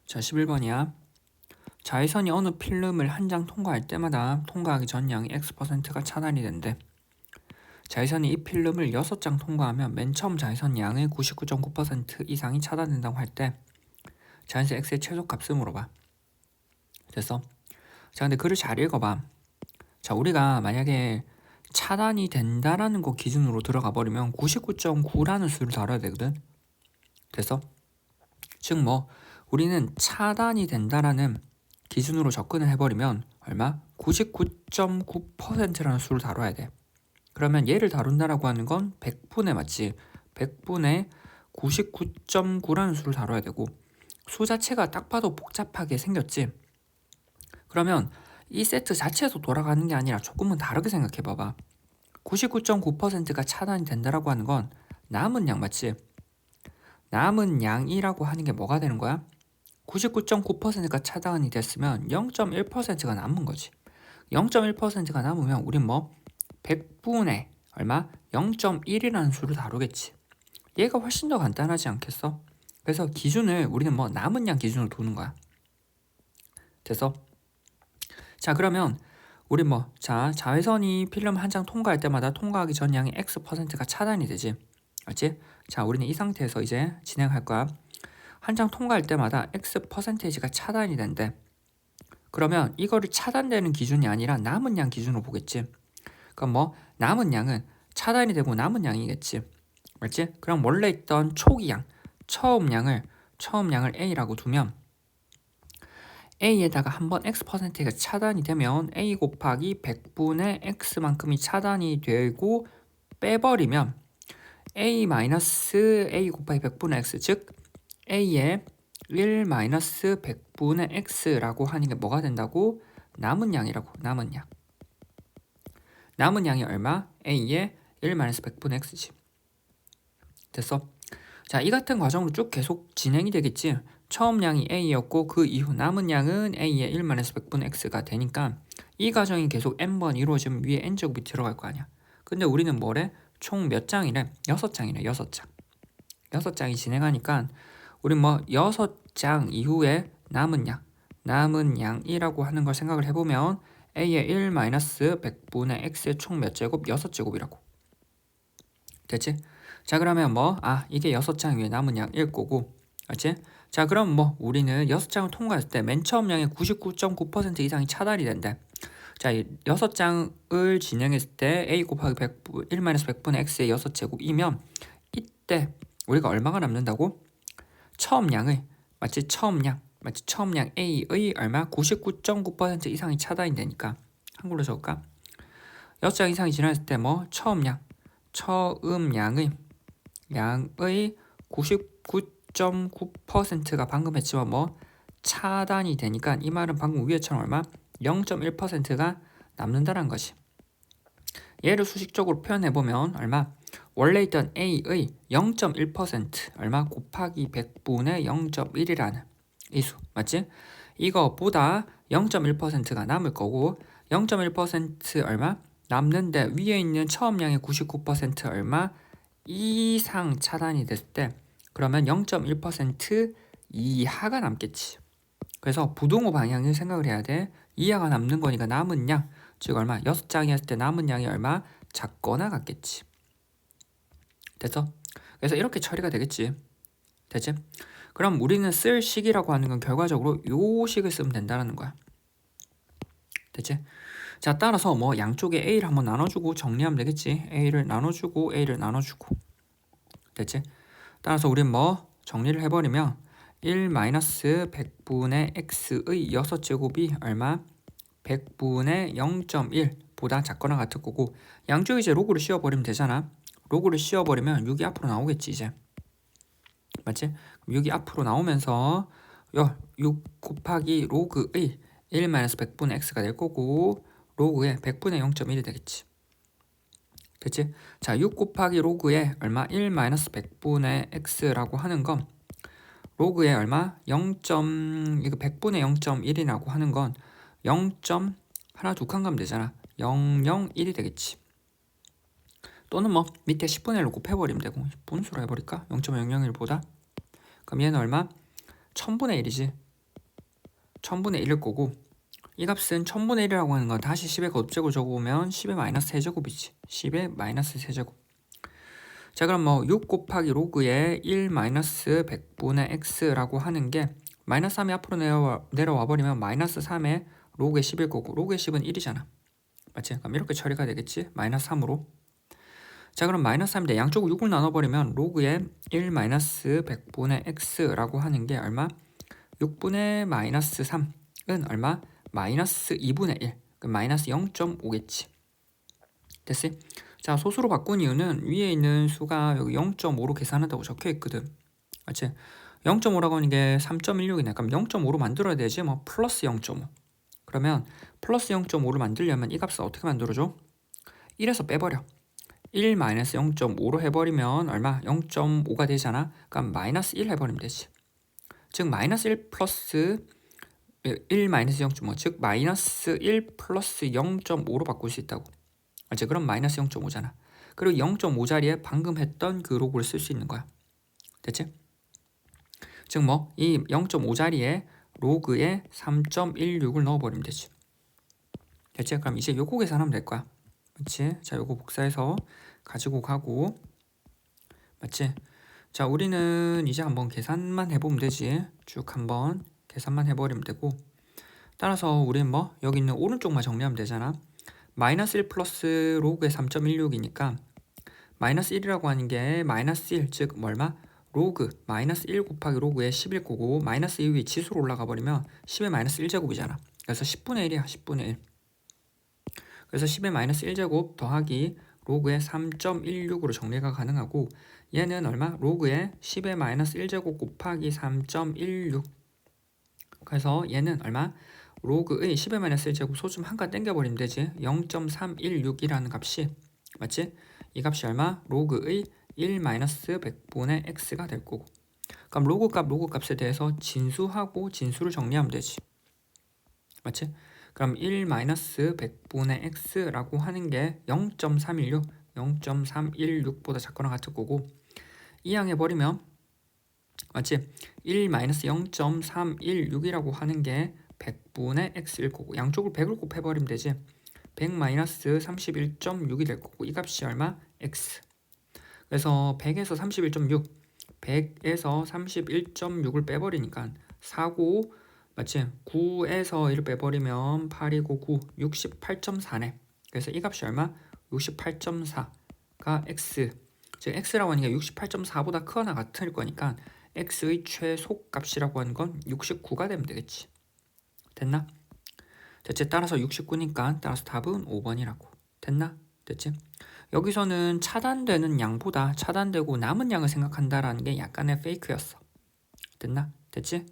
자, 11번이야. 자외선이 어느 필름을 한 장 통과할 때마다 통과하기 전 양이 X%가 차단이 된대. 자외선이 이 필름을 6장 통과하면 맨 처음 자외선 양의 99.9% 이상이 차단된다고 할 때 자외선 X의 최소값을 물어봐. 됐어? 자, 근데 글을 잘 읽어봐. 자, 우리가 만약에 차단이 된다라는 거 기준으로 들어가 버리면 99.9라는 수를 다뤄야 되거든. 됐어? 즉 우리는 차단이 된다라는 기준으로 접근을 해버리면 얼마? 99.9%라는 수를 다뤄야 돼. 그러면 얘를 다룬다라고 하는 건 100분의 맞지? 100분의 99.9라는 수를 다뤄야 되고 수 자체가 딱 봐도 복잡하게 생겼지? 그러면 이 세트 자체에서 돌아가는 게 아니라 조금은 다르게 생각해 봐봐. 99.9%가 차단이 된다라고 하는 건 남은 양 맞지? 남은 양이라고 하는 게 뭐가 되는 거야? 99.9%가 차단이 됐으면 0.1%가 남은 거지. 0.1%가 남으면 우린 100분의 얼마? 0.1이라는 수를 다루겠지. 얘가 훨씬 더 간단하지 않겠어? 그래서 기준을 우리는 남은 양 기준으로 두는 거야. 됐어? 자, 그러면 우리 자외선이 필름 한 장 통과할 때마다 통과하기 전 양의 X%가 차단이 되지. 알지? 자, 우리는 이 상태에서 이제 진행할 거야. 한 장 통과할 때마다 X%가 차단이 된대. 그러면 이거를 차단되는 기준이 아니라 남은 양 기준으로 보겠지. 그럼 남은 양은 차단이 되고 남은 양이겠지. 맞지? 그럼 원래 있던 초기 양, 처음 양을 A라고 두면 A에다가 한번 X%가 차단이 되면 A 곱하기 100분의 X만큼이 차단이 되고 빼버리면 A 곱하기 100분의 X, 즉 A의 1 100분의 X라고 하는 게 뭐가 된다고? 남은 양이라고. 남은 양. 남은 양이 얼마? A의 1 100분의 X지. 됐어? 자, 이 같은 과정으로 쭉 계속 진행이 되겠지. 처음 양이 A였고 그 이후 남은 양은 A의 1 100분의 X가 되니까 이 과정이 계속 N번 이루어지면 위에 N제곱이 들어갈 거 아니야. 근데 우리는 뭐래? 총 몇 장이래? 6장이래. 6장. 6장이 진행하니까 우리 6장 이후에 남은 양이라고 하는 걸 생각을 해보면 A의 1 100분의 X의 총 몇 제곱? 6제곱이라고. 됐지? 자, 그러면 이게 6장 위에 남은 양일 거고, 알지? 자, 그럼 우리는 6장을 통과했을 때 맨 처음 양의 99.9% 이상이 차단이 된대. 자, 이 6장을 진행했을 때 A 곱하기 1-100분의 X의 6제곱이면 이때 우리가 얼마가 남는다고? 처음 양의 처음 양 A의 얼마? 99.9% 이상이 차단이 되니까 한글로 적을까? 6장 이상이 지났을 때 처음 양의 99.9%가 방금 했지만 차단이 되니까 이 말은 방금 위에처럼 얼마? 0.1%가 남는다는 것이. 얘를 수식적으로 표현해보면 얼마? 원래 있던 A의 0.1% 얼마? 곱하기 100분의 0.1이라는 이 수. 맞지? 이거보다 0.1%가 남을 거고 0.1% 얼마? 남는데 위에 있는 처음 양의 99% 얼마? 이상 차단이 됐을 때 그러면 0.1% 이하가 남겠지. 그래서 부동호 방향을 생각을 해야 돼. 이하가 남는 거니까 남은 양, 즉 얼마? 6장이었을 때 남은 양이 얼마? 작거나 같겠지. 됐어? 그래서 이렇게 처리가 되겠지. 됐지? 그럼 우리는 쓸 식이라고 하는 건 결과적으로 요 식을 쓰면 된다는 거야. 됐지? 자, 따라서 양쪽에 A를 한번 나눠주고 정리하면 되겠지. A를 나눠주고 A를 나눠주고. 됐지? 따라서 우린 정리를 해버리면 1-100분의 X의 6제곱이 얼마? 100분의 0.1보다 작거나 같을 거고 양쪽에 이제 로그를 씌워버리면 되잖아. 로그를 씌워버리면 6이 앞으로 나오겠지 이제. 맞지? 6이 앞으로 나오면서 6 곱하기 로그의 1-100분의 X가 될 거고 로그의 100분의 0.1이 되겠지. 됐지? 자, 6 곱하기 로그의 얼마? 1-100분의 X라고 하는 건 로그의 얼마? 0. 이거 100분의 0.1이라고 하는 건 0. 하나 두 칸 가면 되잖아. 001이 되겠지. 또는 밑에 10분의 1로 곱해버리면 되고 분수로 해버릴까? 0.001보다 그럼 얘는 얼마? 1000분의 1이지. 1000분의 1일 거고 이 값은 1000분의 1이라고 하는 건 다시 10의 거듭제곱 적어보면 10의 마이너스 세제곱이지. 10의 마이너스 세제곱. 자 그럼 뭐 6 곱하기 로그의 1 마이너스 100분의 x라고 하는 게 마이너스 3이 앞으로 내려와 버리면 마이너스 3의 로그의 10일 거고 로그의 10은 1이잖아. 맞지? 그럼 이렇게 처리가 되겠지? 마이너스 3으로. 자 그럼 마이너스 3인데 양쪽을 6을 나눠버리면 로그의 1 마이너스 100분의 x라고 하는 게 얼마? 6분의 마이너스 3은 얼마? 마이너스 2분의 1. 그럼 마이너스 0.5겠지. 됐어? 자 소수로 바꾼 이유는 위에 있는 수가 여기 0.5로 계산한다고 적혀 있거든. 맞지? 0.5라고 하는 게 3.16이네. 그럼 0.5로 만들어야 되지. 뭐 플러스 0.5. 그러면 플러스 0.5를 만들려면 이 값을 어떻게 만들어줘? 1에서 빼버려. 1 마이너스 0.5로 해버리면 얼마? 0.5가 되잖아. 그럼 마이너스 1 해버리면 되지. 즉 마이너스 1 플러스 1 마이너스 0.5. 즉 마이너스 1 플러스 0.5로 바꿀 수 있다고. 알지? 그럼 마이너스 0.5잖아. 그리고 0.5 자리에 방금 했던 그 로그를 쓸 수 있는 거야. 됐지? 즉 뭐 이 0.5 자리에 로그에 3.16을 넣어버리면 되지. 됐지? 그럼 이제 요거 계산하면 될 거야. 맞지? 자 요거 복사해서 가지고 가고. 맞지? 자 우리는 이제 한번 계산만 해보면 되지. 쭉 한번 계산만 해버리면 되고 따라서 우리는 뭐 여기 있는 오른쪽만 정리하면 되잖아. 마이너스 1 플러스 로그의 3.16이니까 마이너스 1이라고 하는 게 마이너스 1, 즉 얼마? 로그 마이너스 1 곱하기 로그의 10일 거고 마이너스 2이 지수로 올라가 버리면 10의 마이너스 1제곱이잖아. 그래서 10분의 1이야. 10분의 1. 그래서 10의 마이너스 1제곱 더하기 로그의 3.16으로 정리가 가능하고 얘는 얼마? 로그의 10의 마이너스 1제곱 곱하기 3.16. 그래서 얘는 얼마? 로그의 10의 마이너스 1제곱 소좀 한 칸 땡겨버리면 되지. 0.316이라는 값이 맞지? 이 값이 얼마? 로그의 1 마이너스 100분의 x가 될 거고. 그럼 로그 값에 대해서 진수하고 진수를 정리하면 되지. 맞지? 그럼 1 마이너스 100분의 x라고 하는 게 0.316, 0.316보다 작거나 같을 거고 이항해버리면 맞지? 1 마이너스 0.316이라고 하는 게 100분의 x일 거고 양쪽을 100을 곱해버리면 되지. 100 마이너스 31.6이 될 거고 이 값이 얼마? x. 그래서 100에서 31.6, 100에서 31.6을 빼버리니까 4고 맞지? 9에서 1을 빼버리면 8이고 9, 68.4네. 그래서 이 값이 얼마? 68.4가 x. 즉 x라고 하는 게 68.4보다 크거나 같을 거니까 x의 최소값이라고 하는 건 69가 되면 되겠지. 됐나? 됐지? 따라서 69니까 따라서 답은 5번이라고. 됐나? 됐지? 여기서는 차단되는 양보다 차단되고 남은 양을 생각한다라는 게 약간의 페이크였어. 됐나? 됐지?